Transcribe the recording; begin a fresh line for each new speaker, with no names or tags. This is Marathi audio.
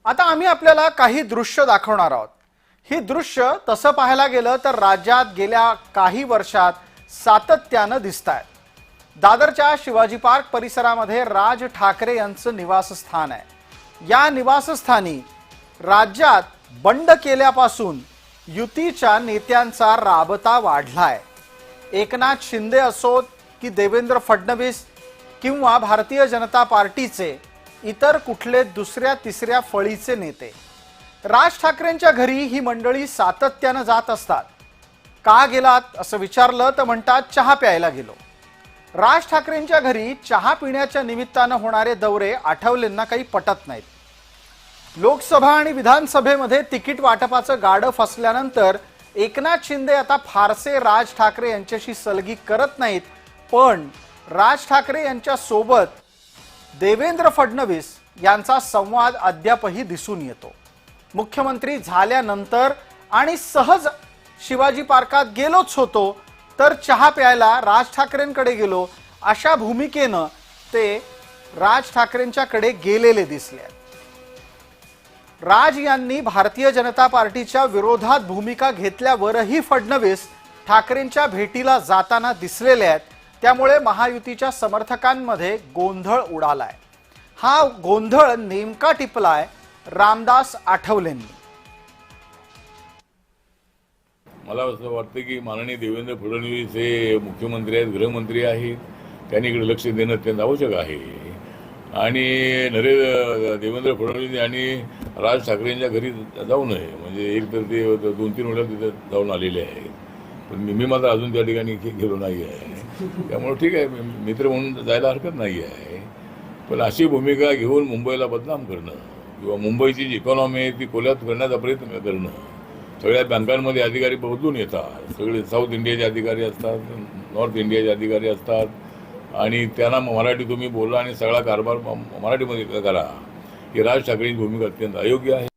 आता आम्ही आपल्याला काही दृश्य दाखवणार आहोत। ही दृश्य तसं पाहायला गेलं तर राज्यात गेल्या काही वर्षात सातत्यानं दिसतायत। दादरच्या शिवाजी पार्क परिसरामध्ये राज ठाकरे यांचं निवासस्थान आहे। या निवासस्थानी राज्यात बंड केल्यापासून युतीच्या नेत्यांचा राबता वाढलाय। एकनाथ शिंदे असोत की देवेंद्र फडणवीस किंवा भारतीय जनता पार्टीचे इतर कुठले दुसऱ्या तिसऱ्या फळीचे नेते, राज ठाकरेंच्या घरी ही मंडळी सातत्यानं जात असतात। का गेलात असं विचारलं तर म्हणतात चहा प्यायला गेलो। राज ठाकरेंच्या घरी चहा पिण्याच्या निमित्तानं होणारे दौरे आठवलेंना काही पटत नाहीत। लोकसभा आणि विधानसभेमध्ये तिकीट वाटपाचं गाडं फसल्यानंतर एकनाथ शिंदे आता फारसे राज ठाकरे यांच्याशी सलगी करत नाहीत, पण राज ठाकरे यांच्या सोबत देवेंद्र फडणवीस यांचा संवाद अद्यापही दिसून येतो। मुख्यमंत्री झाल्यानंतर आणि सहज शिवाजी पार्कात गेलोच होतो तर चहा प्यायला राज ठाकरेंकडे गेलो अशा भूमिकेनं ते राज ठाकरेंच्याकडे गेलेले दिसले। राज यांनी भारतीय जनता पार्टीच्या विरोधात भूमिका घेतल्यावरही फडणवीस ठाकरेंच्या भेटीला जाताना दिसलेले आहेत। त्यामुळे महायुतीच्या समर्थकांमध्ये गोंधळ उडालाय। हा गोंधळ नेमका टिपलाय रामदास आठवलेंनी।
मला असं वाटतं की माननीय देवेंद्र फडणवीस हे मुख्यमंत्री आहेत, गृहमंत्री आहेत, त्यांनी इकडे लक्ष देणं अत्यंत आवश्यक आहे। आणि देवेंद्र फडणवीस यांनी राज ठाकरेंच्या घरी जाऊ नये, म्हणजे एक तर ते 2-3 वेळा तिथे जाऊन आलेले आहेत, पण मी मात्र अजून त्या ठिकाणी गेलो नाही आहे। त्यामुळे ठीक आहे, मित्र म्हणून जायला हरकत नाही आहे, पण अशी भूमिका घेऊन मुंबईला बदनाम करणं किंवा मुंबईची जी इकॉनॉमी आहे ती खोल्यात करण्याचा प्रयत्न करणं। सगळ्या बँकांमध्ये अधिकारी बदलून येतात, सगळे साऊथ इंडियाचे अधिकारी असतात, नॉर्थ इंडियाचे अधिकारी असतात, आणि त्यांना मराठी तुम्ही बोला आणि सगळा कारभार मराठीमध्ये करा। ही राज ठाकरेंची भूमिका अत्यंत अयोग्य आहे।